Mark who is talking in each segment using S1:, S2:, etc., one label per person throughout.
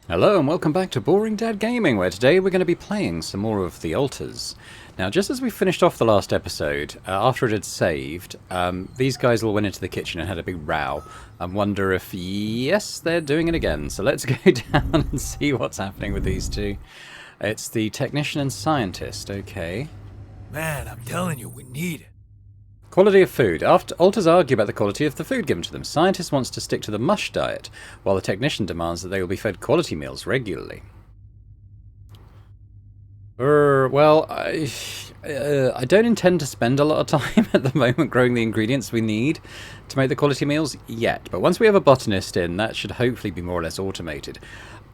S1: Hello and welcome back to Boring Dad Gaming, where today we're going to be playing some more of the ALTERS. Now, just as we finished off the last episode, after it had saved, these guys all went into the kitchen and had a big row. I wonder if, yes, they're doing it again. So let's go down and see what's happening with these two. It's the technician and scientist, okay.
S2: Man, I'm telling you, we need it.
S1: Quality of food. After ALTERS argue about the quality of the food given to them. Scientist wants to stick to the mush diet, while the technician demands that they will be fed quality meals regularly. Well, I don't intend to spend a lot of time at the moment growing the ingredients we need to make the quality meals yet. But once we have a botanist in, that should hopefully be more or less automated.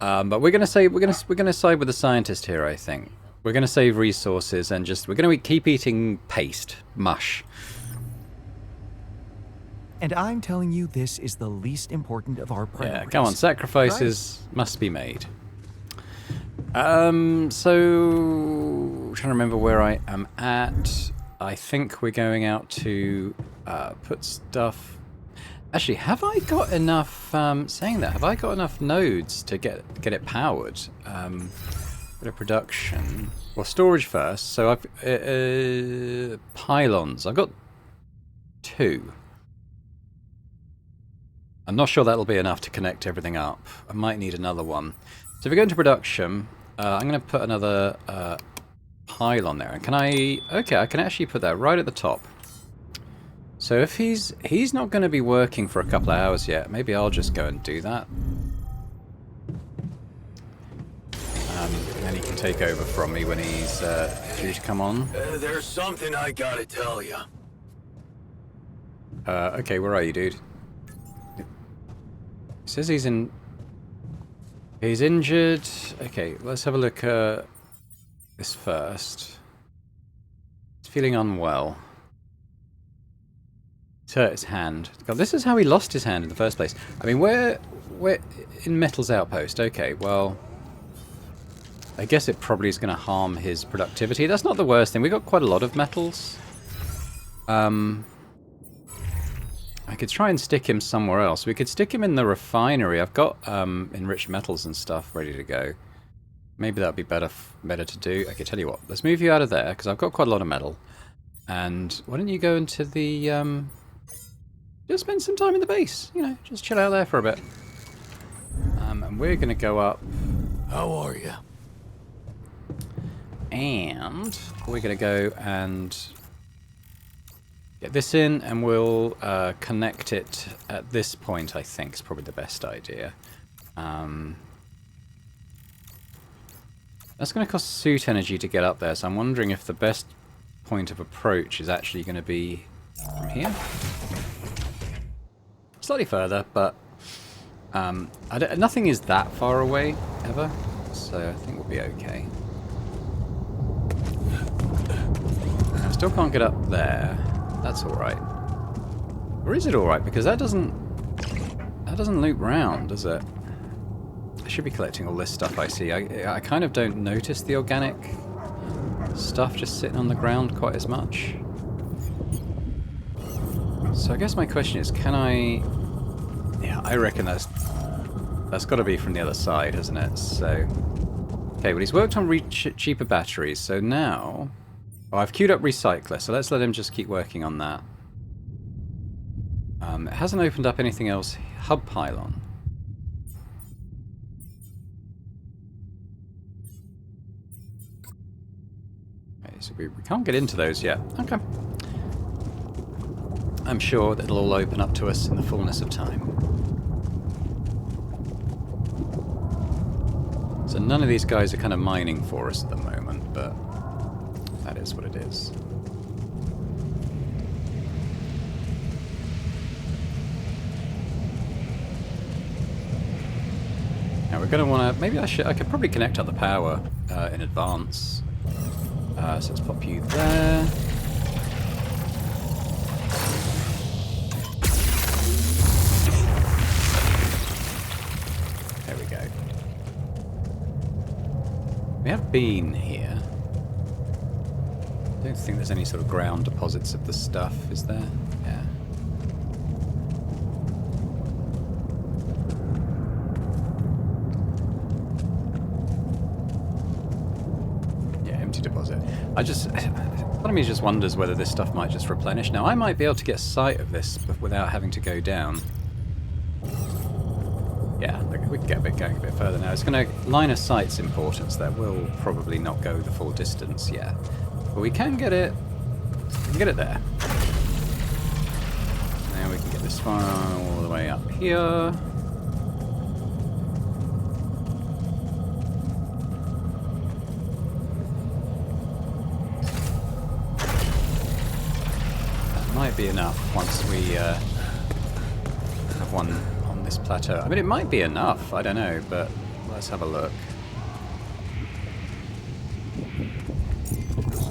S1: But we're going to side with the scientist here. I think we're going to save resources and we're going to keep eating paste, mush.
S2: And I'm telling you, this is the least important of our priorities.
S1: Yeah, come on, sacrifices must be made. So, trying to remember where I am at. I think we're going out to put stuff... Actually, have I got enough, saying that, have I got enough nodes to get it powered? Bit of production. Well, storage first. So I've, pylons. I've got 2. I'm not sure that'll be enough to connect everything up. I might need another one. So if we go into production, I'm going to put another pylon there. And can I... Okay, I can actually put that right at the top. So if he's not going to be working for a couple of hours yet, maybe I'll just go and do that. And then he can take over from me when he's due to come on.
S3: There's something I gotta tell you.
S1: Okay, where are you, dude? He says he's injured. Okay, let's have a look at this first. He's feeling unwell. He's hurt his hand. God, this is how he lost his hand in the first place. I mean, we're in Metal's outpost. Okay, well, I guess it probably is going to harm his productivity. That's not the worst thing. We got quite a lot of metals. I could try and stick him somewhere else. We could stick him in the refinery. I've got enriched metals and stuff ready to go. Maybe that would be better to do. Okay, tell you what. Let's move you out of there, because I've got quite a lot of metal. And why don't you go into the... just spend some time in the base. You know, just chill out there for a bit. And we're going to go up...
S3: How are you?
S1: And we're going to go and... get this in, and we'll connect it at this point. I think is probably the best idea. That's going to cost suit energy to get up there, so I'm wondering if the best point of approach is actually going to be from here. Slightly further, but nothing is that far away ever, so I think we'll be okay. I still can't get up there. That's alright. Or is it alright? Because that doesn't loop round, does it? I should be collecting all this stuff I see. I kind of don't notice the organic stuff just sitting on the ground quite as much. So I guess my question is, can I... Yeah, I reckon that's got to be from the other side, hasn't it? So... Okay, well he's worked on cheaper batteries, so now... Oh, I've queued up Recycler, so let's let him just keep working on that. It hasn't opened up anything else. Hub pylon. Okay, so we can't get into those yet. Okay. I'm sure that it'll all open up to us in the fullness of time. So none of these guys are kind of mining for us at the moment, but... that is what it is. Now we're going to want to... Maybe I could probably connect up the power in advance. So let's pop you there. There we go. We have been here. I don't think there's any sort of ground deposits of the stuff, is there? Yeah. deposit. Part of me just wonders whether this stuff might just replenish. Now, I might be able to get sight of this without having to go down. Yeah, we can get going a bit further now. It's going to... Line of sight's importance there. We'll probably not go the full distance yet. But we can get it... We can get it there. Now we can get this far all the way up here. That might be enough once we have one on this plateau. I mean, it might be enough, I don't know, but let's have a look.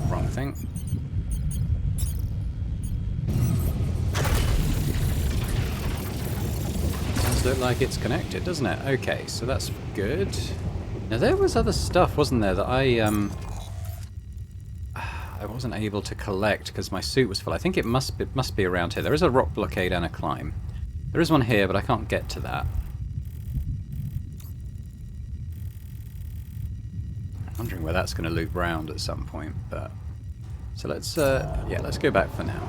S1: Wrong thing. Does look like it's connected, doesn't it? Okay, so that's good. Now there was other stuff, wasn't there, that I wasn't able to collect because my suit was full. I think it must be around here. There is a rock blockade and a climb. There is one here, but I can't get to that. I'm wondering where that's going to loop round at some point, but... So let's, yeah, let's go back for now.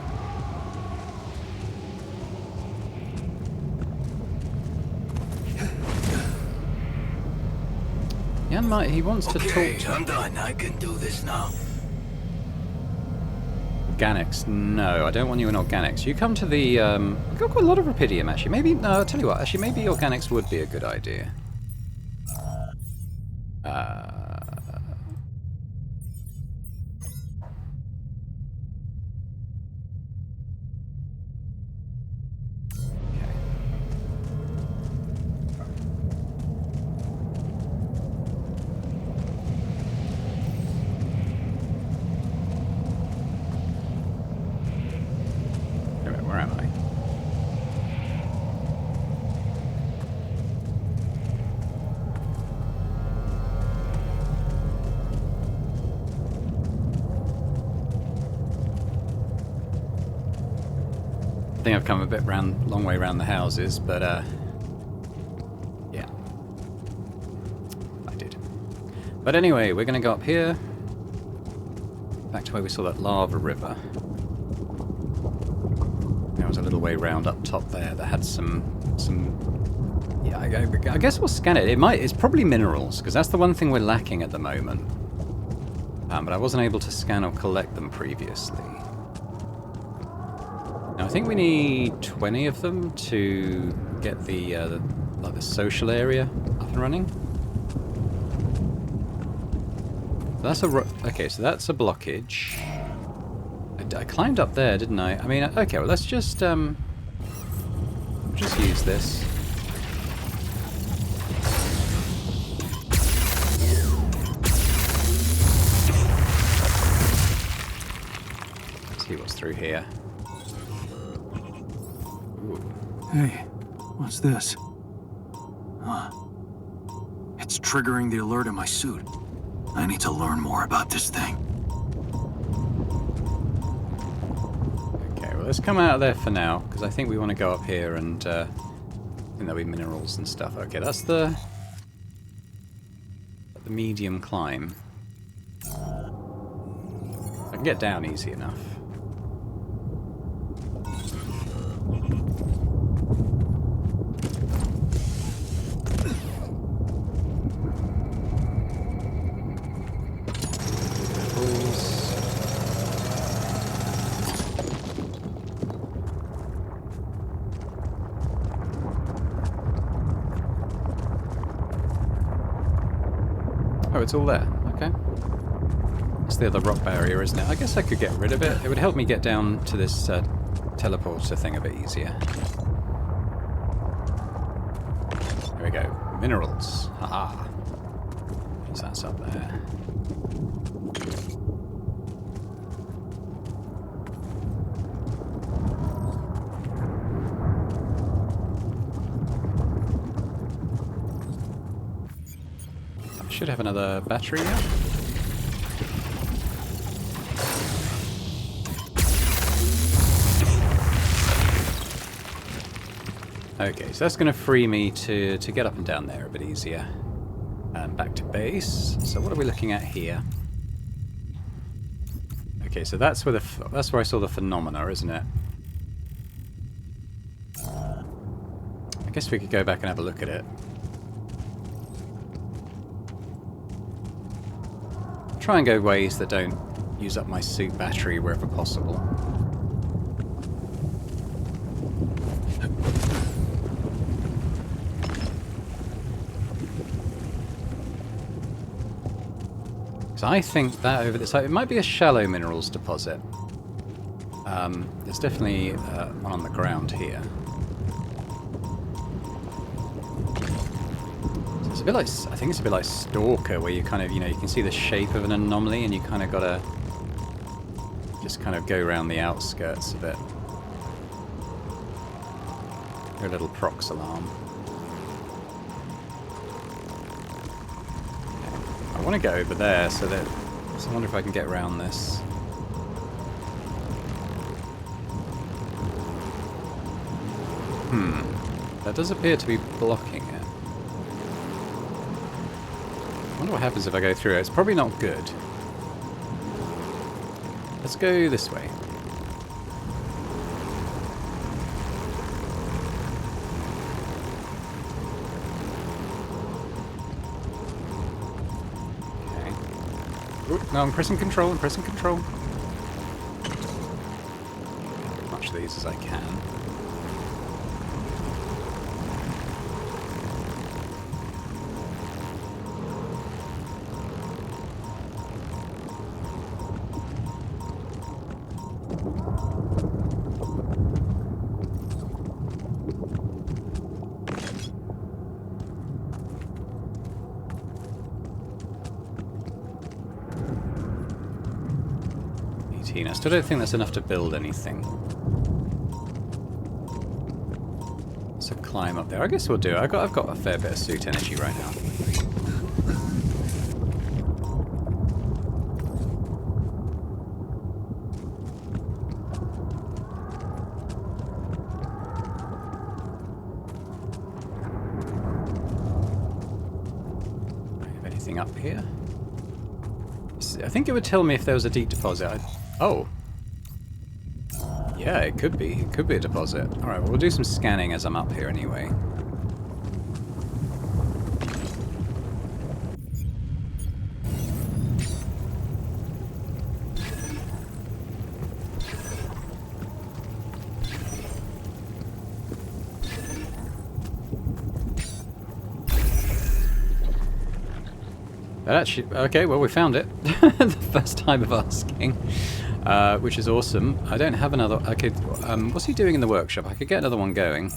S1: Jan might, he wants to talk to...
S3: I'm done. I can do this now.
S1: Organics, no, I don't want you in organics. You come to the, I've got quite a lot of rupidium actually. Maybe, no, I'll tell you what, actually maybe organics would be a good idea. Where am I? I think I've come a bit long way around the houses, but yeah, I did. But anyway, we're going to go up here, back to where we saw that lava river. There was a little way round up top there that had some. Yeah, I guess we'll scan it. It's probably minerals because that's the one thing we're lacking at the moment. But I wasn't able to scan or collect them previously. Now I think we need 20 of them to get the like the social area up and running. So that's okay. So that's a blockage. I climbed up there, didn't I? I mean, okay, well, let's just use this. Let's see what's through here. Ooh.
S4: Hey, what's this? Huh. It's triggering the alert in my suit. I need to learn more about this thing.
S1: Let's come out of there for now, because I think we want to go up here and I think there'll be minerals and stuff. Okay, that's the medium climb. I can get down easy enough. Oh, it's all there. Okay. It's the other rock barrier, isn't it? I guess I could get rid of it. It would help me get down to this teleporter thing a bit easier. There we go. Minerals. Haha. So that's up there. Should have another battery now. Okay, so that's going to free me to get up and down there a bit easier. And back to base. So what are we looking at here? Okay, so that's where that's where I saw the phenomena, isn't it? I guess we could go back and have a look at it. Try and go ways that don't use up my suit battery wherever possible. So I think that over this, it might be a shallow minerals deposit. There's definitely one on the ground here. So it's a bit like, I think it's a bit like Stalker, where you kind of, you know, you can see the shape of an anomaly, and you kind of gotta just kind of go around the outskirts of it. Your little prox alarm. I want to go over there, so that. So I wonder if I can get around this. That does appear to be blocking it. I wonder what happens if I go through it. It's probably not good. Let's go this way. No, I'm pressing control, I'm pressing control. As much of these as I can. I still don't think that's enough to build anything. So climb up there. I guess we'll do it. I've got a fair bit of suit energy right now. Have anything up here? I think it would tell me if there was a deep deposit. Oh. Yeah, it could be. It could be a deposit. Alright, well, we'll do some scanning as I'm up here anyway. That actually... Okay, well, we found it. The first time of asking. Which is awesome. I don't have another... I could... what's he doing in the workshop? I could get another one going.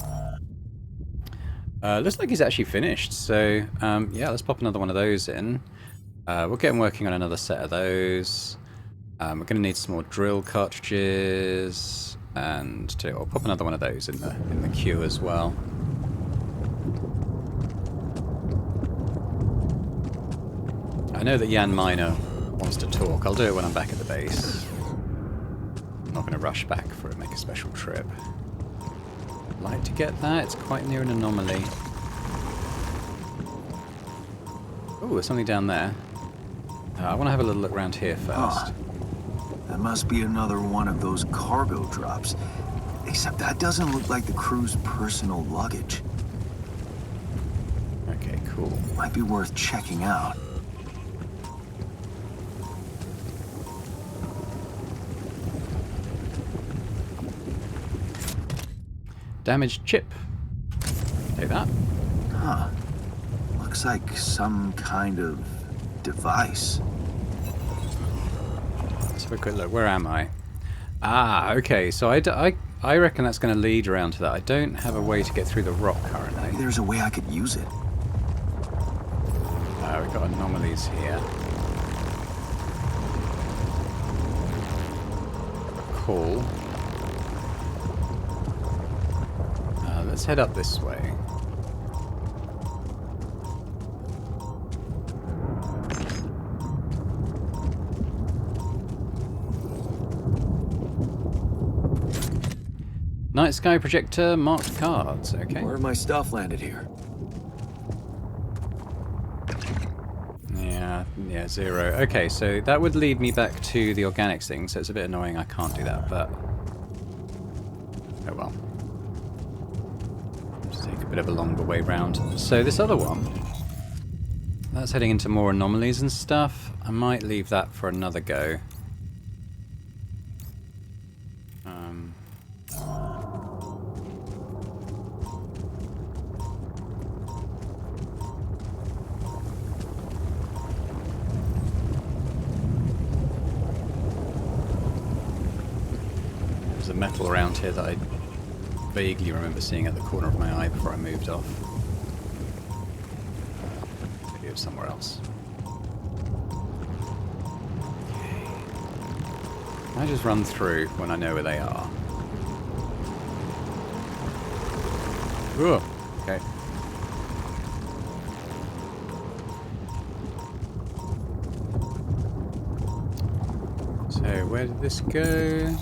S1: Looks like he's actually finished. So, yeah, let's pop another one of those in. We'll get him working on another set of those. We're going to need some more drill cartridges. And I'll pop another one of those in the queue as well. I know that Jan Minor wants to talk. I'll do it when I'm back at the base. I'm not going to rush back for it, make a special trip. I'd like to get that. It's quite near an anomaly. Oh, there's something down there. I want to have a little look around here first.
S4: That must be another one of those cargo drops. Except that doesn't look like the crew's personal luggage.
S1: Okay, cool.
S4: Might be worth checking out.
S1: Damaged chip. Take that.
S4: Huh. Looks like some kind of device.
S1: Let's have a quick look. Where am I? Ah, okay. So I reckon that's going to lead around to that. I don't have a way to get through the rock currently.
S4: Maybe there's a way I could use it.
S1: We've got anomalies here. Cool. Let's head up this way. Night sky projector, marked cards, okay.
S4: Where my stuff landed here?
S1: Yeah, Yeah, 0. Okay, so that would lead me back to the organics thing, so it's a bit annoying I can't do that, but... oh well. Just take a bit of a longer way round. So this other one, that's heading into more anomalies and stuff. I might leave that for another go. There's a metal around here that I vaguely remember seeing at the corner of my eye before I moved off. Maybe it was somewhere else. I just run through when I know where they are. Ooh, okay. So where did this go?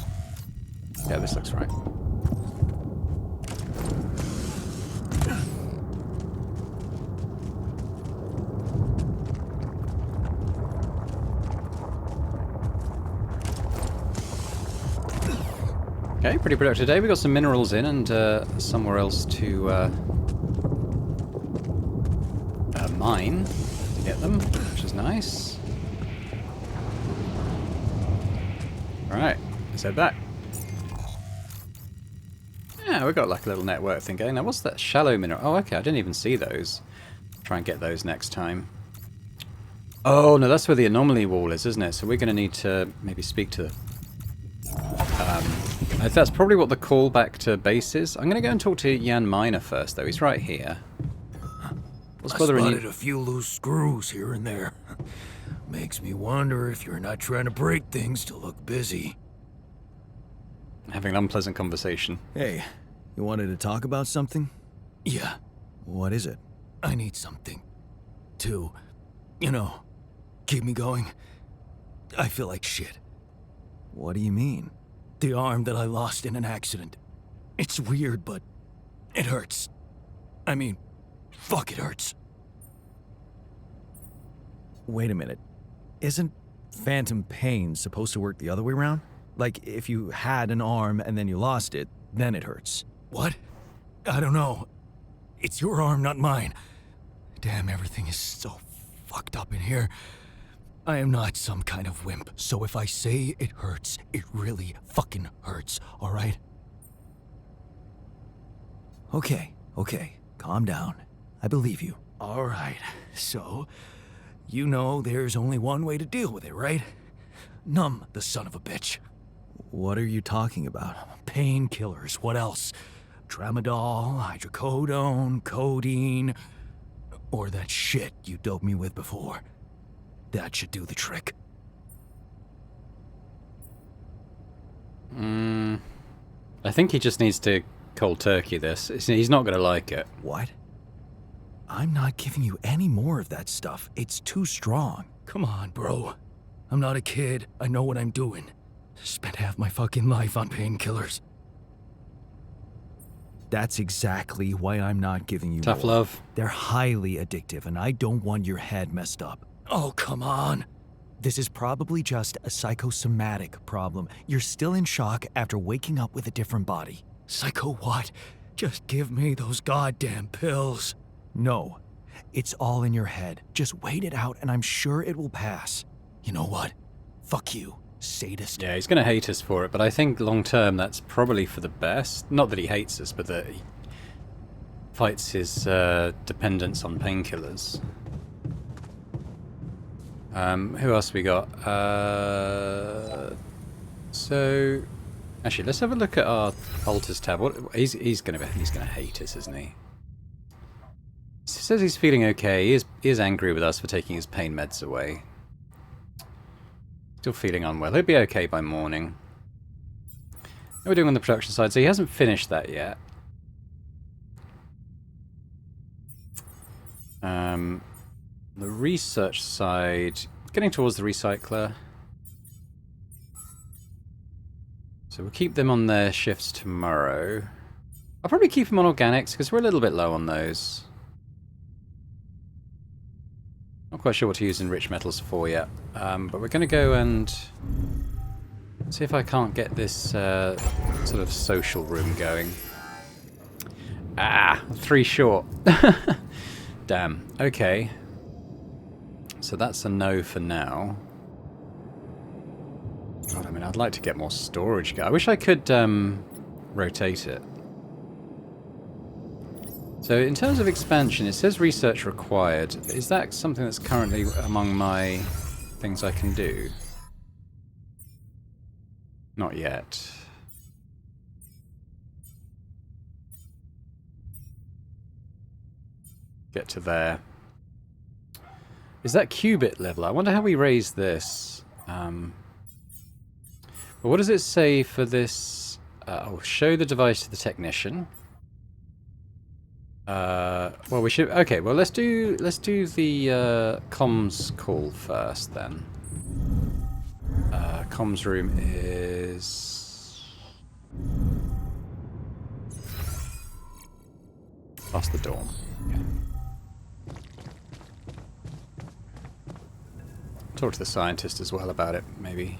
S1: Yeah, this looks right. Okay, pretty productive day. We got some minerals in and somewhere else to mine to get them, which is nice. Alright, let's head back. Yeah, we got like a little network thing going. Now, what's that shallow mineral? Oh, okay, I didn't even see those. Try and get those next time. Oh, no, that's where the anomaly wall is, isn't it? So we're going to need to maybe speak to... that's probably what the callback to base is. I'm going to go and talk to Jan Miner first, though. He's right here. What's bothering you?
S3: I spotted a few loose screws here and there. Makes me wonder if you're not trying to break things to look busy.
S1: Having an unpleasant conversation.
S2: Hey, you wanted to talk about something?
S3: Yeah,
S2: What is it?
S3: I need something to, you know, keep me going. I feel like shit.
S2: What do you mean?
S3: The arm that I lost in an accident. It's weird, but it hurts. I mean, fuck, it hurts.
S2: Wait a minute. Isn't phantom pain supposed to work the other way around? Like, if you had an arm and then you lost it, then it hurts.
S3: What? I don't know. It's your arm, not mine. Damn, everything is so fucked up in here. I am not some kind of wimp, so if I say it hurts, it really fucking hurts, alright?
S2: Okay. Calm down. I believe you.
S3: Alright, so, you know there's only one way to deal with it, right? Numb the son of a bitch.
S2: What are you talking about?
S3: Painkillers, what else? Tramadol, hydrocodone, codeine, or that shit you doped me with before. That should do the trick.
S1: I think he just needs to cold turkey this. He's not going to like it.
S2: What? I'm not giving you any more of that stuff. It's too strong.
S3: Come on, bro. I'm not a kid. I know what I'm doing. Spent half my fucking life on painkillers.
S2: That's exactly why I'm not giving you
S1: Tough
S2: more.
S1: love.
S2: They're highly addictive, and I don't want your head messed up.
S3: Oh, come on.
S2: This is probably just a psychosomatic problem. You're still in shock after waking up with a different body.
S3: Psycho what? Just give me those goddamn pills.
S2: No, it's all in your head. Just wait it out, and I'm sure it will pass.
S3: You know what? Fuck you, sadist.
S1: Yeah, he's going to hate us for it, but I think long term that's probably for the best. Not that he hates us, but that he fights his dependence on painkillers. Who else we got? So, actually, let's have a look at our ALTERS tab. He's gonna hate us, isn't he? He says he's feeling okay. He is angry with us for taking his pain meds away. Still feeling unwell. He'll be okay by morning. What are we doing on the production side? So he hasn't finished that yet. The research side, getting towards the recycler. So we'll keep them on their shifts tomorrow. I'll probably keep them on organics because we're a little bit low on those. Not quite sure what to use enriched metals for yet. But we're going to go and see if I can't get this sort of social room going. Ah, 3 short. Damn. Okay. So that's a no for now. God, I mean, I'd like to get more storage. I wish I could rotate it. So in terms of expansion, it says research required. Is that something that's currently among my things I can do? Not yet. Get to there. Is that qubit level? I wonder how we raise this. But what does it say for this? Oh, show the device to the technician. Well, we should. Okay, well, let's do the comms call first then. Comms room is past the dorm. Okay. Talk to the scientist as well about it, maybe.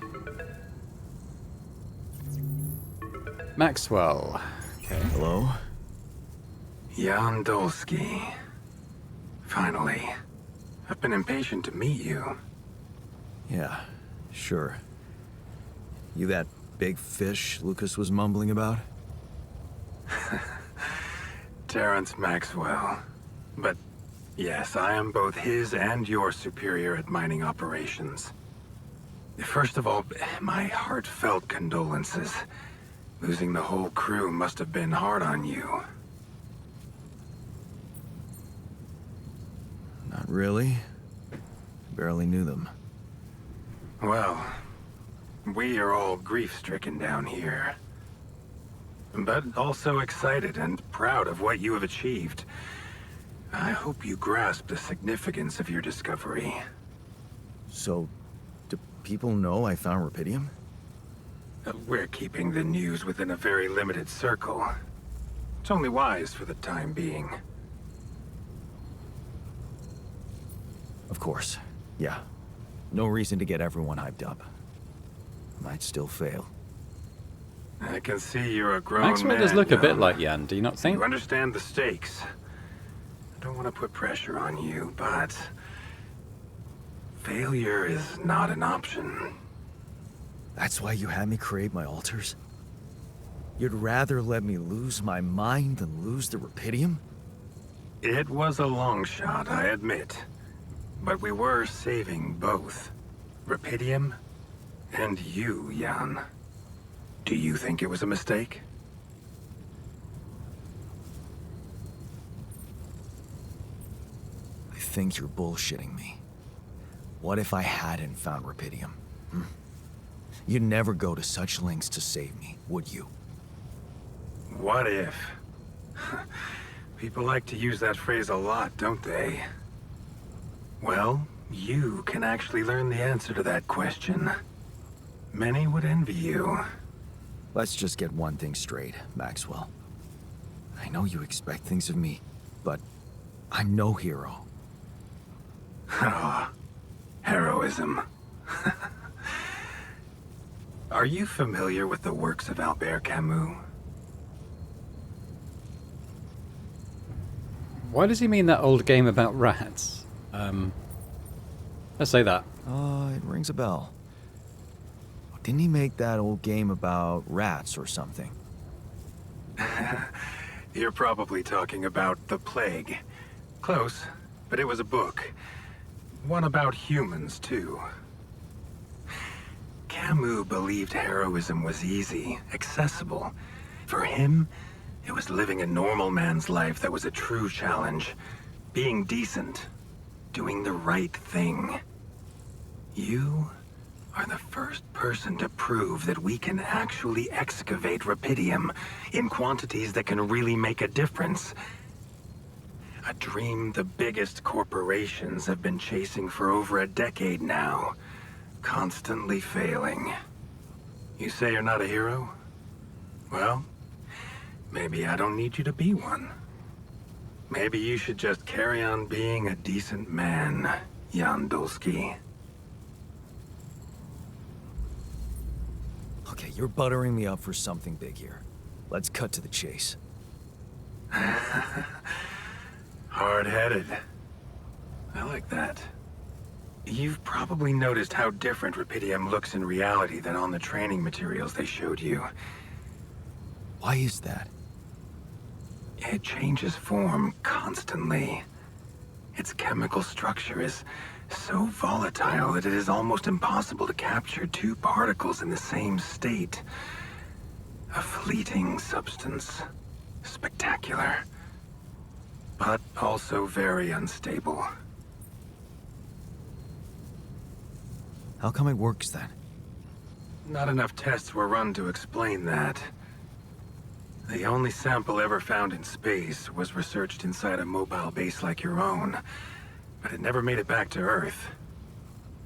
S1: Maxwell. Okay.
S2: Hello?
S4: Jan Dolski. Finally. I've been impatient to meet you.
S2: Yeah, sure. You that big fish Lucas was mumbling about?
S4: Terrence Maxwell. But yes, I am both his and your superior at mining operations. First of all, my heartfelt condolences. Losing the whole crew must have been hard on you.
S2: Not really. Barely knew them.
S4: Well, we are all grief-stricken down here. But also excited and proud of what you have achieved. I hope you grasp the significance of your discovery.
S2: So, do people know I found rupidium?
S4: We're keeping the news within a very limited circle. It's only wise for the time being.
S2: Of course. Yeah. No reason to get everyone hyped up. Might still fail.
S4: I can see you're a grown man.
S1: Maxwell does look a bit like Jan, do you not think?
S4: You understand the stakes. I don't want to put pressure on you, but failure is not an option.
S2: That's why you had me create my alters? You'd rather let me lose my mind than lose the rupidium?
S4: It was a long shot, I admit. But we were saving both. Rupidium and you, Jan. Do you think it was a mistake?
S2: I think you're bullshitting me. What if I hadn't found rupidium? You'd never go to such lengths to save me, would you?
S4: What if? People like to use that phrase a lot, don't they? Well, you can actually learn the answer to that question. Many would envy you.
S2: Let's just get one thing straight, Maxwell. I know you expect things of me, but I'm no hero.
S4: Ah, heroism. Are you familiar with the works of Albert Camus?
S1: Why does he mean that old game about rats? Let's say that.
S2: It rings a bell. Didn't he make that old game about rats or something?
S4: You're probably talking about The Plague. Close, but it was a book. One about humans, too. Camus believed heroism was easy, accessible. For him, it was living a normal man's life that was a true challenge. Being decent. Doing the right thing. You are the first person to prove that we can actually excavate rupidium in quantities that can really make a difference. A dream the biggest corporations have been chasing for over a decade now, constantly failing. You say you're not a hero? Well, maybe I don't need you to be one. Maybe you should just carry on being a decent man, Jan Dolski.
S2: Okay, you're buttering me up for something big here. Let's cut to the chase.
S4: Hard-headed. I like that. You've probably noticed how different Rapidium looks in reality than on the training materials they showed you.
S2: Why is that?
S4: It changes form constantly. Its chemical structure is so volatile that it is almost impossible to capture two particles in the same state. A fleeting substance. Spectacular. But also very unstable.
S2: How come it works then?
S4: Not enough tests were run to explain that. The only sample ever found in space was researched inside a mobile base like your own, but it never made it back to Earth.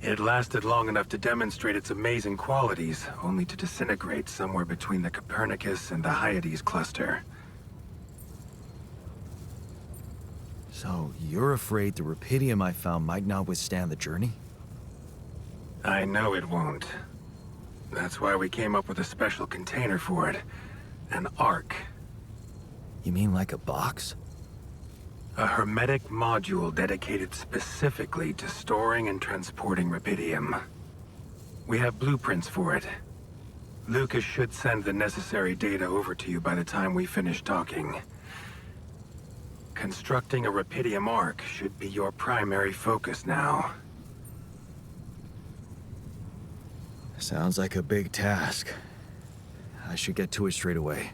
S4: It lasted long enough to demonstrate its amazing qualities, only to disintegrate somewhere between the Copernicus and the Hyades cluster.
S2: So, you're afraid the Rapidium I found might not withstand the journey?
S4: I know it won't. That's why we came up with a special container for it. An Ark.
S2: You mean like a box?
S4: A hermetic module dedicated specifically to storing and transporting Rapidium. We have blueprints for it. Lucas should send the necessary data over to you by the time we finish talking. Constructing a Rapidium Ark should be your primary focus now.
S2: Sounds like a big task. I should get to it straight away.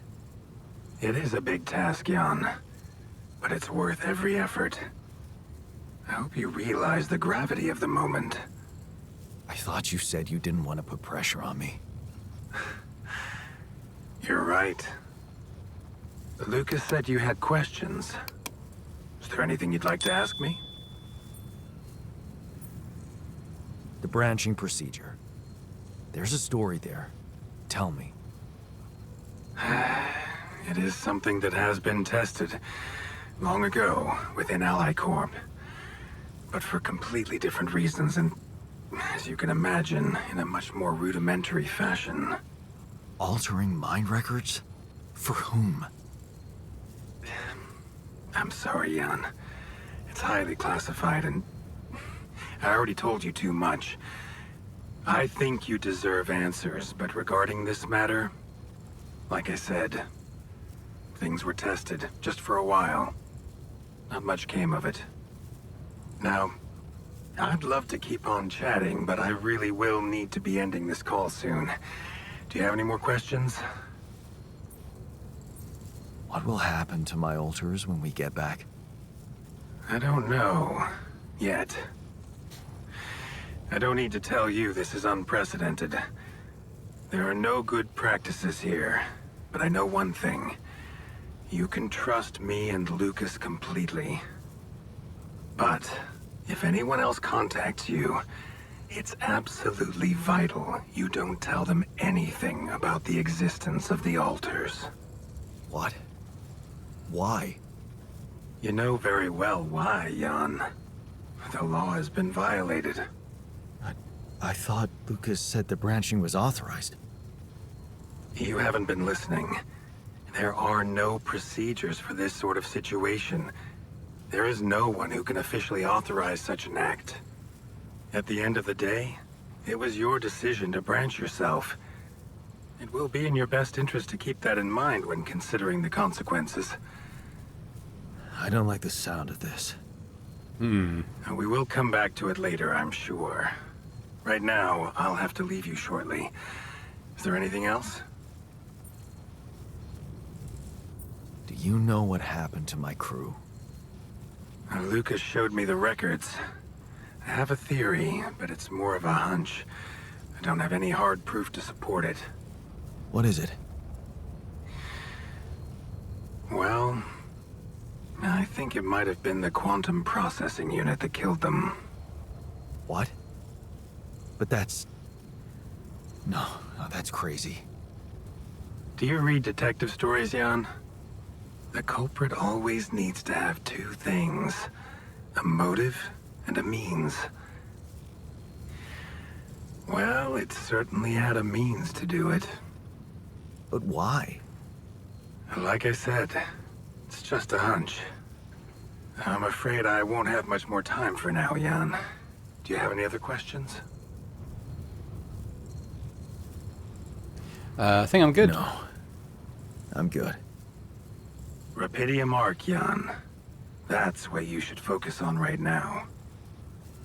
S4: It is a big task, Jan. But it's worth every effort. I hope you realize the gravity of the moment.
S2: I thought you said you didn't want to put pressure on me.
S4: You're right. Lucas said you had questions. Is there anything you'd like to ask me?
S2: The branching procedure. There's a story there. Tell me.
S4: It is something that has been tested long ago within Ally Corp. But for completely different reasons and, as you can imagine, in a much more rudimentary fashion.
S2: Altering mind records? For whom?
S4: I'm sorry, Jan. It's highly classified and I already told you too much. I think you deserve answers, but regarding this matter, like I said, things were tested just for a while. Not much came of it. Now, I'd love to keep on chatting, but I really will need to be ending this call soon. Do you have any more questions?
S2: What will happen to my alters when we get back?
S4: I don't know. Yet. I don't need to tell you this is unprecedented. There are no good practices here, but I know one thing. You can trust me and Lucas completely. But if anyone else contacts you, it's absolutely vital you don't tell them anything about the existence of the alters.
S2: What? Why?
S4: You know very well why, Jan. The law has been violated.
S2: I thought Lucas said the branching was authorized.
S4: You haven't been listening. There are no procedures for this sort of situation. There is no one who can officially authorize such an act. At the end of the day, it was your decision to branch yourself. It will be in your best interest to keep that in mind when considering the consequences.
S2: I don't like the sound of this.
S4: We will come back to it later, I'm sure. Right now, I'll have to leave you shortly. Is there anything else?
S2: Do you know what happened to my crew?
S4: Lucas showed me the records. I have a theory, but it's more of a hunch. I don't have any hard proof to support it.
S2: What is it?
S4: Well, I think it might have been the quantum processing unit that killed them.
S2: What? But that's... No, that's crazy.
S4: Do you read detective stories, Jan? The culprit always needs to have two things. A motive and a means. Well, it certainly had a means to do it.
S2: But why?
S4: Like I said, it's just a hunch. I'm afraid I won't have much more time for now, Jan. Do you have any other questions?
S1: I think I'm good.
S2: No. I'm good.
S4: Rapidium Arc, Jan. That's what you should focus on right now.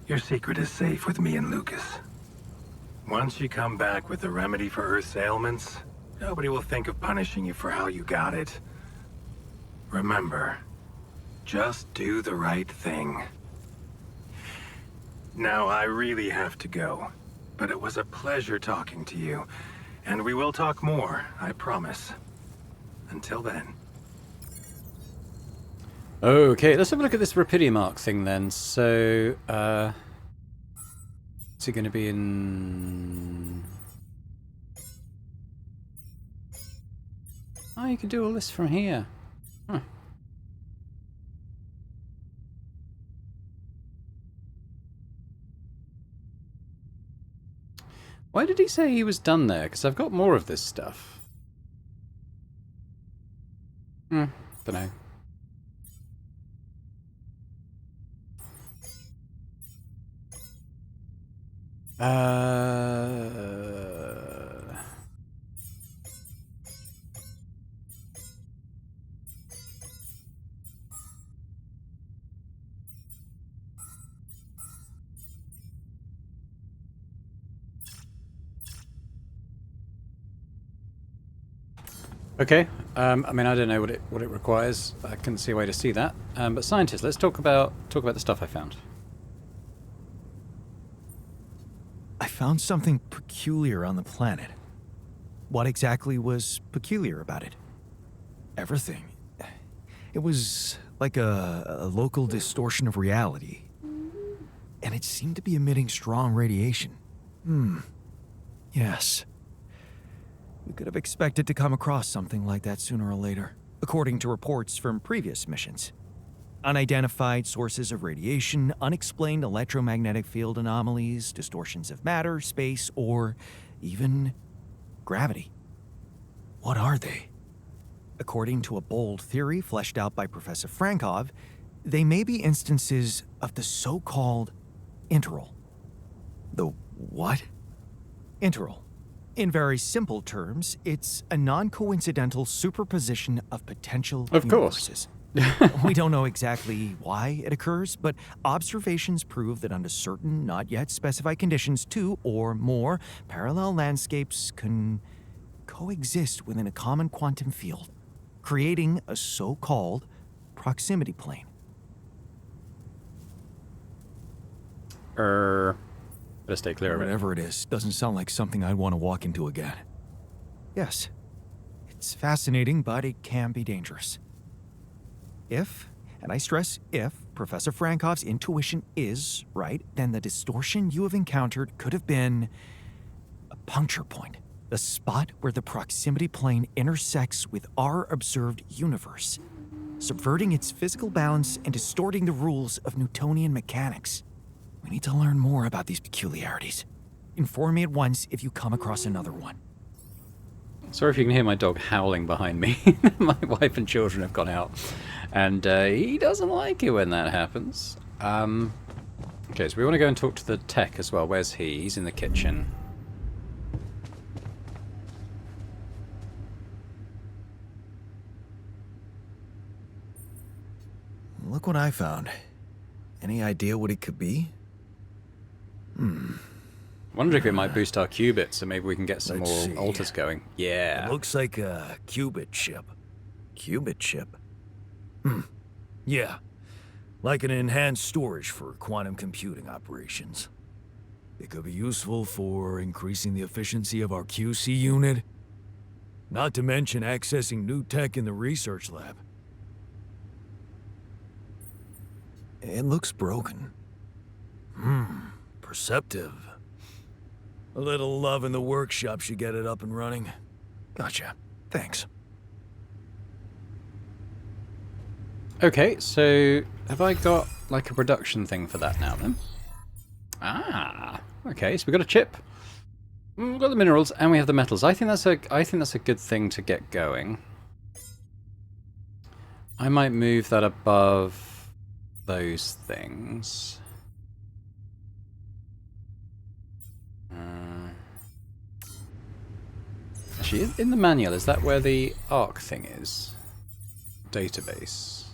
S4: Your secret is safe with me and Lucas. Once you come back with a remedy for Earth's ailments, nobody will think of punishing you for how you got it. Remember, just do the right thing. Now, I really have to go, but it was a pleasure talking to you. And we will talk more, I promise. Until then.
S1: Okay, let's have a look at this Rapidium Arc thing then. So, is it going to be in... Oh, you can do all this from here. Huh. Why did he say he was done there? Because I've got more of this stuff. Don't know. Okay. I mean, I don't know what it requires. I couldn't see a way to see that. But scientists, let's talk about the stuff I found.
S2: I found something peculiar on the planet. What exactly was peculiar about it? Everything. It was like a local distortion of reality. And it seemed to be emitting strong radiation. Yes. We could have expected to come across something like that sooner or later, according to reports from previous missions. Unidentified sources of radiation, unexplained electromagnetic field anomalies, distortions of matter, space, or even gravity. What are they? According to a bold theory fleshed out by Professor Frankov, they may be instances of the so-called interral. The what? Interral. In very simple terms, it's a non-coincidental superposition of potential universes. We don't know exactly why it occurs, but observations prove that under certain, not yet specified conditions, two or more parallel landscapes can coexist within a common quantum field, creating a so-called proximity plane.
S1: Better stay clear of it.
S2: Whatever it is, doesn't sound like something I'd want to walk into again. Yes, it's fascinating, but it can be dangerous. If, and I stress if, Professor Frankov's intuition is right, then the distortion you have encountered could have been a puncture point, the spot where the proximity plane intersects with our observed universe, subverting its physical balance and distorting the rules of Newtonian mechanics. We need to learn more about these peculiarities. Inform me at once if you come across another one.
S1: Sorry if you can hear my dog howling behind me. My wife and children have gone out, and he doesn't like it when that happens. Okay, so we want to go and talk to the tech as well. Where's he? He's in the kitchen.
S2: Look what I found. Any idea what it could be?
S1: Wonder if it might boost our qubits, so maybe we can get some
S2: Let's
S1: more
S2: see.
S1: alters going. Yeah.
S2: It looks like a qubit chip. Qubit chip? Yeah. Like an enhanced storage for quantum computing operations. It could be useful for increasing the efficiency of our QC unit. Not to mention accessing new tech in the research lab. It looks broken. Perceptive. A little love in the workshop should get it up and running. Gotcha. Thanks.
S1: Okay, so have I got like a production thing for that now then? Ah, okay. So we got a chip. We've got the minerals and we have the metals. I think that's a good thing to get going. I might move that above those things. Actually, in the manual, is that where the arc thing is? Database.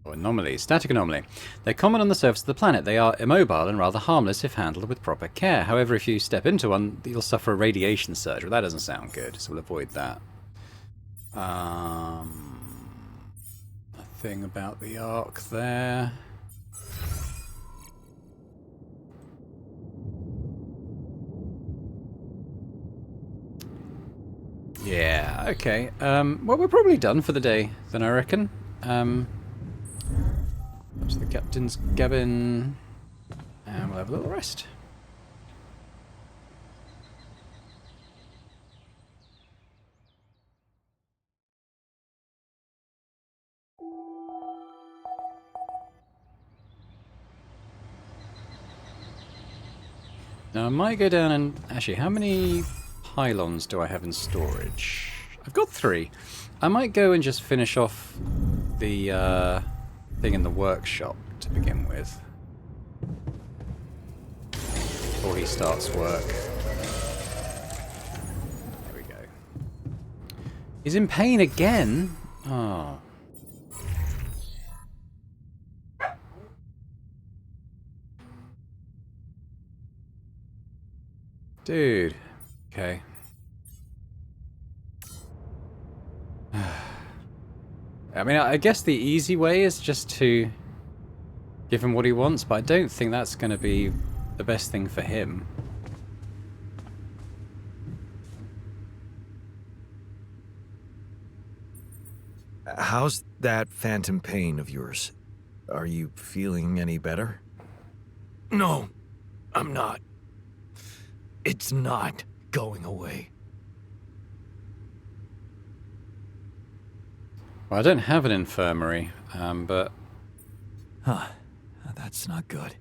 S1: Or anomaly. Static anomaly. They're common on the surface of the planet. They are immobile and rather harmless if handled with proper care. However, if you step into one, you'll suffer a radiation surge. Well, that doesn't sound good, so we'll avoid that. A thing about the arc there. Yeah, okay. Well, we're probably done for the day, then, I reckon. Up to the captain's cabin, and we'll have a little rest. Now, I might go down and... Actually, how many pylons do I have in storage? I've got 3. I might go and just finish off the thing in the workshop to begin with. Before he starts work. There we go. He's in pain again? Oh. Dude. Okay. I mean, I guess the easy way is just to give him what he wants, but I don't think that's going to be the best thing for him.
S2: How's that phantom pain of yours? Are you feeling any better?
S3: No, I'm not. It's not going away.
S1: Well, I don't have an infirmary, but...
S2: Huh. That's not good.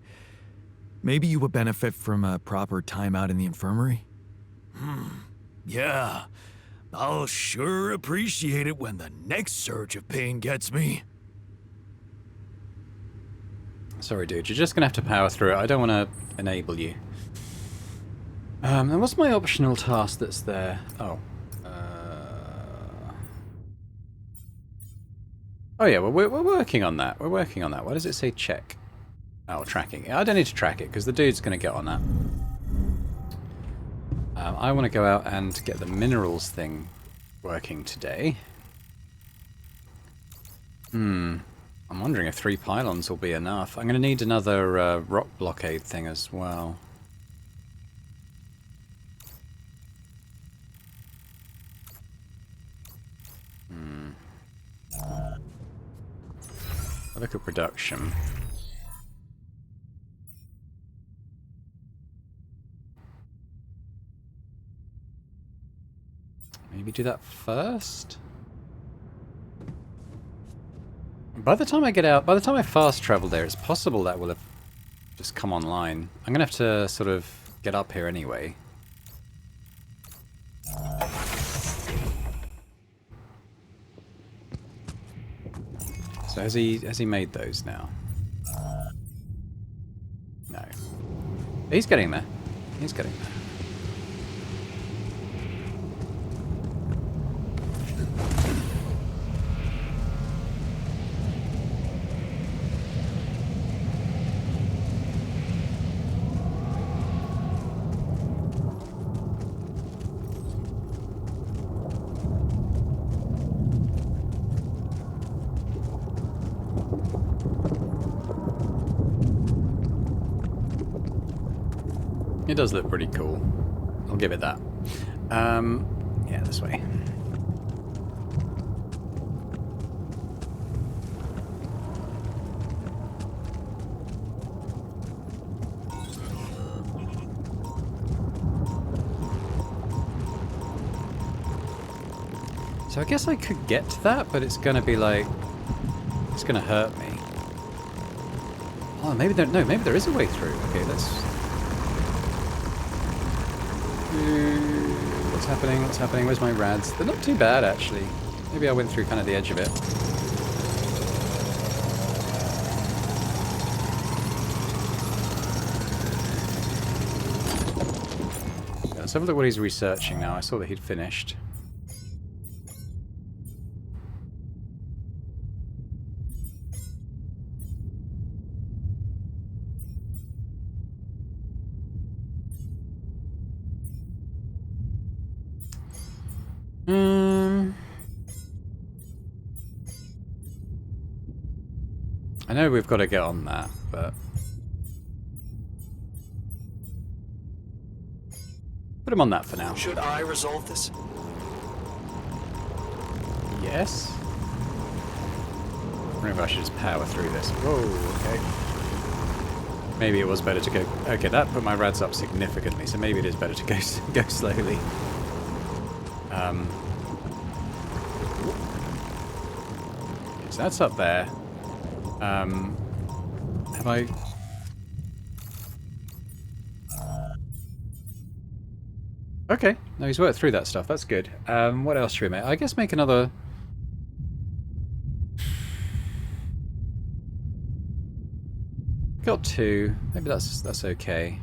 S2: Maybe you would benefit from a proper timeout in the infirmary?
S3: Yeah. I'll sure appreciate it when the next surge of pain gets me.
S1: Sorry, dude. You're just going to have to power through it. I don't want to enable you. And what's my optional task that's there? Oh. Oh yeah, well, we're working on that. We're working on that. Why does it say check? Oh, tracking. I don't need to track it, because the dude's going to get on that. I want to go out and get the minerals thing working today. I'm wondering if 3 pylons will be enough. I'm going to need another rock blockade thing as well. I'll look at production. Maybe do that first? By the time I get out, by the time I fast travel there, it's possible that will have just come online. I'm gonna have to sort of get up here anyway. So has he made those now? No. He's getting there. He's getting there. It does look pretty cool. I'll give it that. Yeah, this way. So I guess I could get to that, but it's gonna be like... it's gonna hurt me. Oh, maybe there... No, maybe there is a way through. Okay, let's... What's happening? What's happening? Where's my rads? They're not too bad, actually. Maybe I went through kind of the edge of it. Let's have a look what he's researching now. I saw that he'd finished. I know we've got to get on that, but... Put him on that for now.
S2: Should I resolve this?
S1: Yes. I wonder if I should just power through this. Whoa, okay. Maybe it was better to go... Okay, that put my rads up significantly, so maybe it is better to go slowly. So that's up there. Have I... Okay, no, he's worked through that stuff. That's good. What else should we make? I guess make another... Got 2. Maybe that's okay.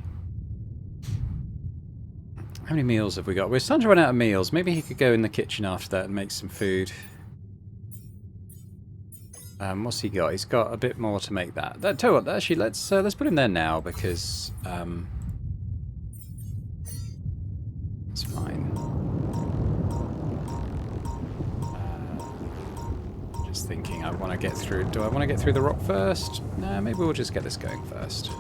S1: How many meals have we got? We're starting to run out of meals. Maybe he could go in the kitchen after that and make some food. What's he got? He's got a bit more to make that. Tell you what, actually, let's put him there now because it's fine. Just thinking, I want to get through. Do I want to get through the rock first? No, maybe we'll just get this going first.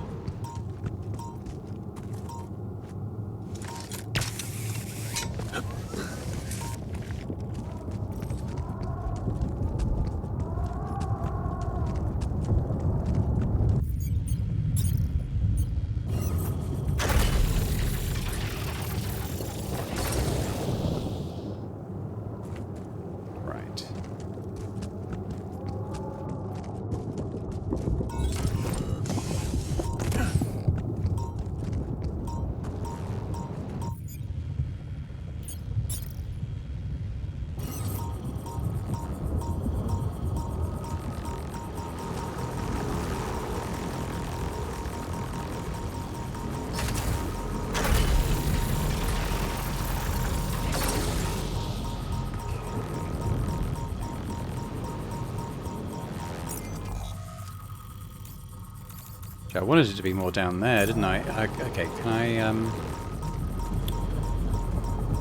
S1: I wanted it to be more down there, didn't I? Okay, can I,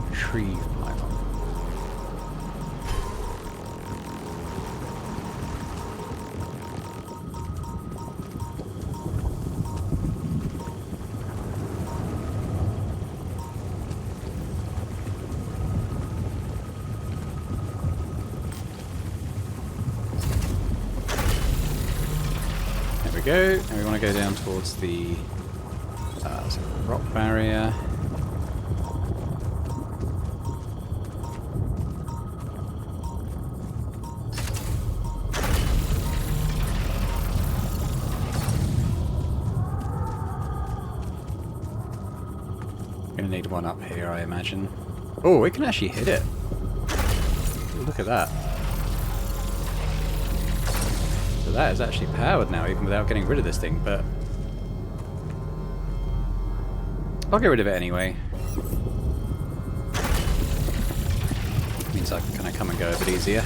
S1: retrieve pylon? Go, and we want to go down towards the rock barrier. Gonna need one up here, I imagine. Oh, we can actually hit it. Look at that. So that is actually powered now, even without getting rid of this thing, but... I'll get rid of it anyway. Means I can kind of come and go a bit easier.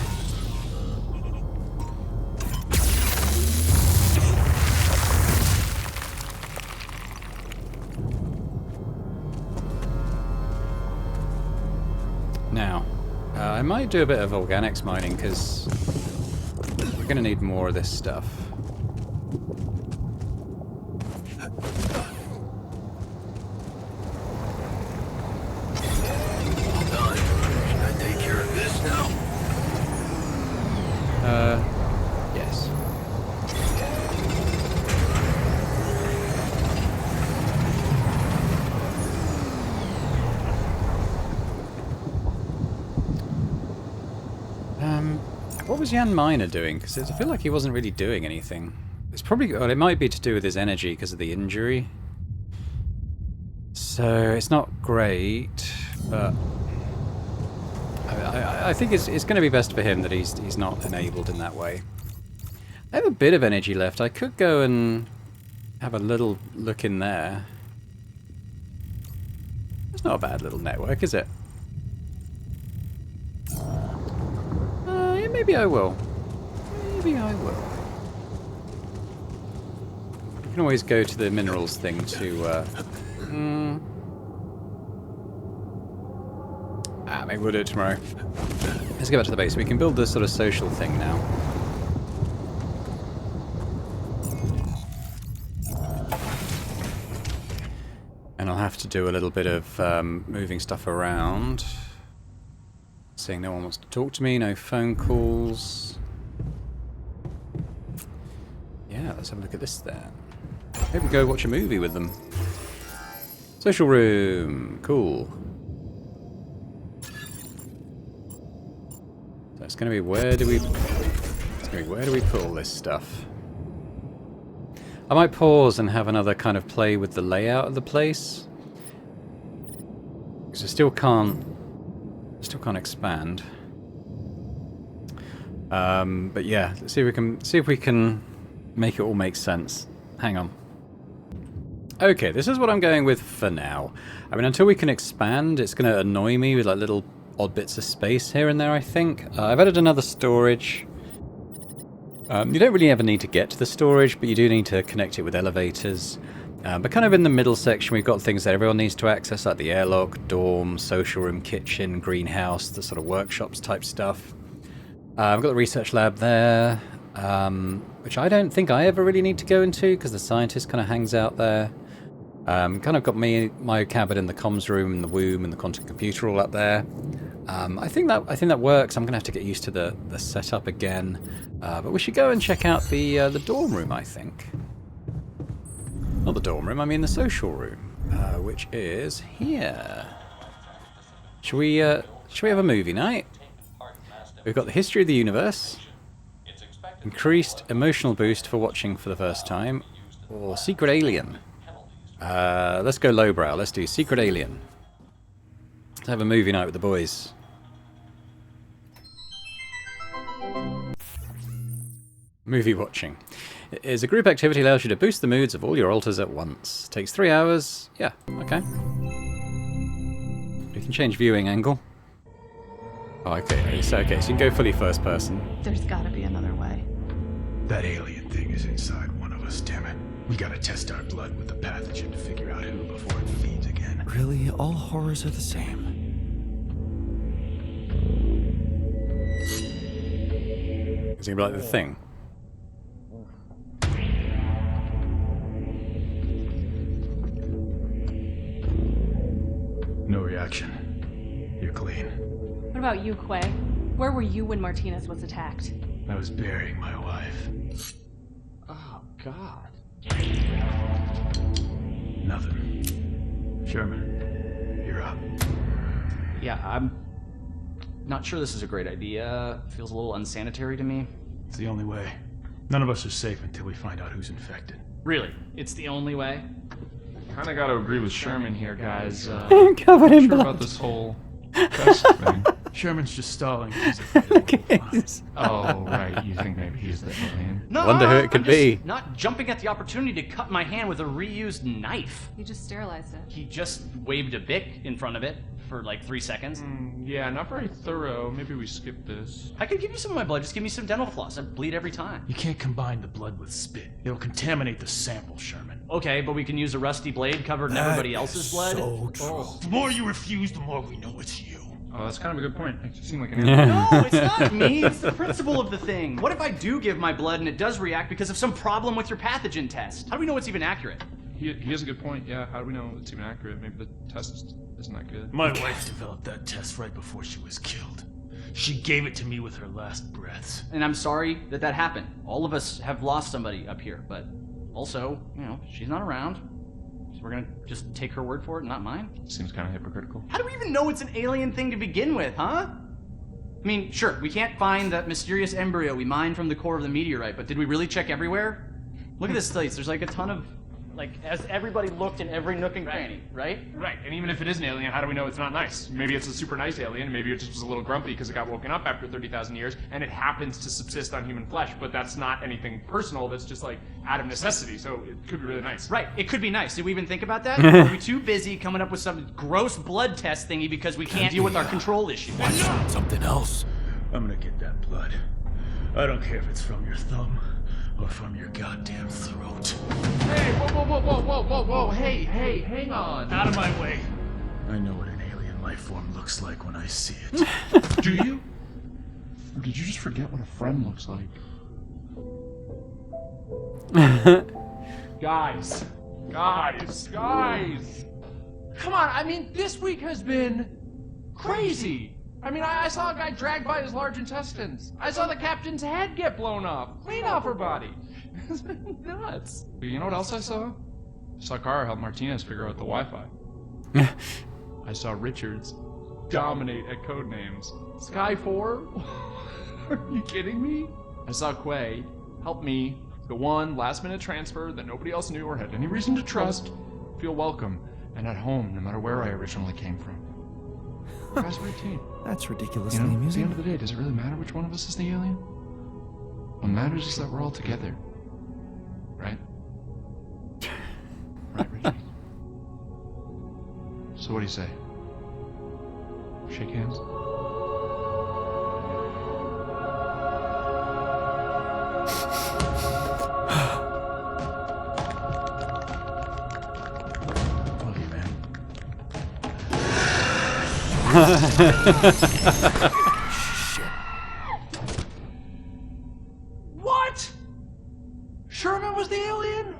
S1: Now, I might do a bit of organics mining, because... we're going to need more of this stuff.
S3: All done. Should I take care of this now?
S1: Yes. What was Jan Miner doing? Because I feel like he wasn't really doing anything. It's probably... Well, it might be to do with his energy because of the injury. So it's not great, but... I think it's going to be best for him that he's not enabled in that way. I have a bit of energy left. I could go and have a little look in there. It's not a bad little network, is it? Yeah, maybe I will. Maybe I will. You can always go to the minerals thing to... maybe we'll do it tomorrow. Let's go back to the base. We can build this sort of social thing now. And I'll have to do a little bit of moving stuff around. Saying no one wants to talk to me, no phone calls. Yeah, let's have a look at this then. Maybe go watch a movie with them. Social room. Cool. So it's going to be where do we put all this stuff? I might pause and have another kind of play with the layout of the place. Because I still can't expand. But yeah, let's see if we can make it all make sense. Hang on. Okay, this is what I'm going with for now. I mean, until we can expand, it's going to annoy me with like little odd bits of space here and there, I think. I've added another storage. You don't really ever need to get to the storage, but you do need to connect it with elevators. But kind of in the middle section, we've got things that everyone needs to access, like the airlock, dorm, social room, kitchen, greenhouse, the sort of workshops type stuff. I've got the research lab there, which I don't think I ever really need to go into, because the scientist kind of hangs out there. Kind of got my cabin in the comms room, and the womb, and the quantum computer all up there. I think that works. I'm gonna have to get used to the setup again, but we should go and check out the dorm room. I think, not the dorm room. I mean the social room, which is here. Should we have a movie night? We've got the history of the universe, increased emotional boost for watching for the first time, or secret alien. Let's go lowbrow. Let's do secret alien. Let's have a movie night with the boys. Movie watching. It is a group activity, allows you to boost the moods of all your alters at once. Takes 3 hours. Yeah, okay. You can change viewing angle. Oh, okay. So you can go fully first person.
S5: There's gotta be another way.
S4: That alien thing is inside one of us, damn it. We gotta test our blood with the pathogen to figure out who before it feeds again.
S2: Really, all horrors are the same.
S1: Is it like the thing?
S4: No reaction. You're clean.
S5: What about you, Quay? Where were you when Martinez was attacked?
S4: I was burying my wife.
S6: Oh, God.
S4: Nothing. Sherman, you're up.
S6: Yeah, I'm not sure this is a great idea. Feels a little unsanitary to me.
S4: It's the only way. None of us are safe until we find out who's infected.
S6: Really? It's the only way?
S7: Kinda gotta agree with Sherman here, guys.
S1: Covered in
S7: Sure
S1: blood.
S7: about this whole test thing.
S4: Sherman's just stalling.
S1: Look at this.
S7: Oh, right. You think maybe he's the alien?
S6: No,
S1: Wonder who it could
S6: I'm just
S1: be.
S6: not jumping at the opportunity to cut my hand with a reused knife.
S5: You just sterilized it.
S6: He just waved a bic in front of it for like 3 seconds.
S7: Yeah, not very thorough. Maybe we skip this.
S6: I could give you some of my blood. Just give me some dental floss. I bleed every time.
S4: You can't combine the blood with spit. It'll contaminate the sample, Sherman.
S6: Okay, but we can use a rusty blade covered in everybody else's blood.
S4: So true. The more you refuse, the more we know it's you.
S7: Oh, that's kind of a good point. Makes you seem like an alien.
S6: No, it's not me. It's the principle of the thing. What if I do give my blood and it does react because of some problem with your pathogen test? How do we know it's even accurate?
S7: He has a good point. Yeah, how do we know it's even accurate? Maybe the test isn't that good.
S4: My wife developed that test right before she was killed. She gave it to me with her last breaths.
S6: And I'm sorry that that happened. All of us have lost somebody up here, but also, she's not around. So we're gonna just take her word for it, not mine?
S7: Seems kind of hypocritical.
S6: How do we even know it's an alien thing to begin with, huh? I mean, sure, we can't find that mysterious embryo we mined from the core of the meteorite, but did we really check everywhere? Look at this place. There's like a ton of, like, as everybody looked in every nook and cranny, right?
S7: Right, and even if it is an alien, how do we know it's not nice? Maybe it's a super nice alien, maybe it just was a little grumpy because it got woken up after 30,000 years, and it happens to subsist on human flesh, but that's not anything personal, that's just like out of necessity, so it could be really nice.
S6: Right, it could be nice. Did we even think about that? Or are we too busy coming up with some gross blood test thingy because we can't deal with our control issues?
S3: Something else.
S8: I'm gonna get that blood. I don't care if it's from your thumb or from your goddamn throat.
S7: Hey, whoa, hey, hang on.
S8: Out of my way. I know what an alien life form looks like when I see it.
S7: Do you? Or did you just forget what a friend looks like? Guys. Come on, I mean, this week has been crazy. I mean, I saw a guy dragged by his large intestines. I saw the captain's head get blown off, clean off her body. It's been nuts. But you know what else I saw? I saw Kara help Martinez figure out the Wi-Fi. I saw Richards dominate at codenames. Sky 4? Are you kidding me? I saw Quay help me, the one last-minute transfer that nobody else knew or had any reason to trust, feel welcome and at home no matter where I originally came from. We're guys, we're a team.
S2: That's
S7: You
S2: ridiculously
S7: know, at the
S2: amusing.
S7: end of the day, does it really matter which one of us is the alien? What matters is that we're all together. Right? Right, Richard? So what do you say? Shake hands?
S8: Love you, man.
S7: What? Sherman was the alien?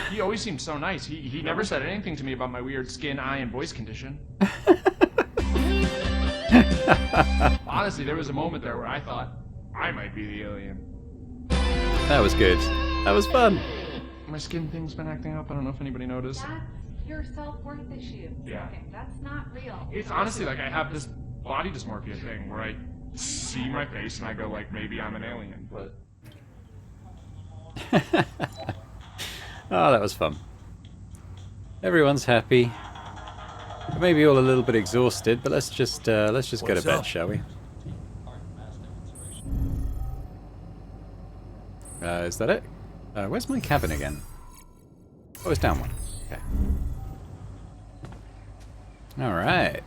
S7: He always seemed so nice. He never said anything to me about my weird skin, eye, and voice condition. Honestly, there was a moment there where I thought I might be the alien.
S1: That was good. That was fun.
S7: My skin thing's been acting up. I don't know if anybody noticed.
S9: That's your self-worth issue.
S7: Yeah.
S9: Okay, that's not real.
S7: It's honestly like I have this body dysmorphia thing where I see my face and I go like, maybe I'm an alien, but...
S1: Oh, that was fun. Everyone's happy. Maybe all a little bit exhausted, but let's just go to
S3: What's
S1: bed,
S3: up?
S1: shall we? Is that it? Where's my cabin again? Oh, it's down one. Okay. All right.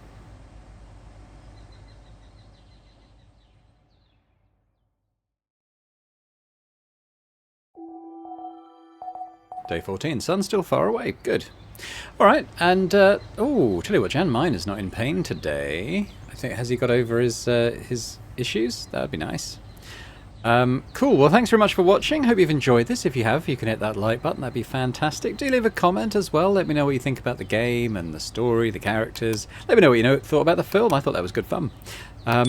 S1: Day 14. Sun's still far away. Good. All right. And oh, tell you what, Jan Mine is not in pain today. I think has he got over his issues? That would be nice. Cool. Well, thanks very much for watching. Hope you've enjoyed this. If you have, you can hit that like button. That'd be fantastic. Do leave a comment as well. Let me know what you think about the game and the story, the characters. Let me know what you thought about the film. I thought that was good fun. But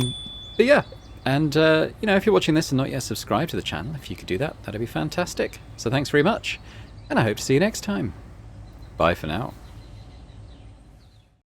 S1: yeah. And, you know, if you're watching this and not yet subscribed to the channel, if you could do that, that'd be fantastic. So thanks very much. And I hope to see you next time. Bye for now.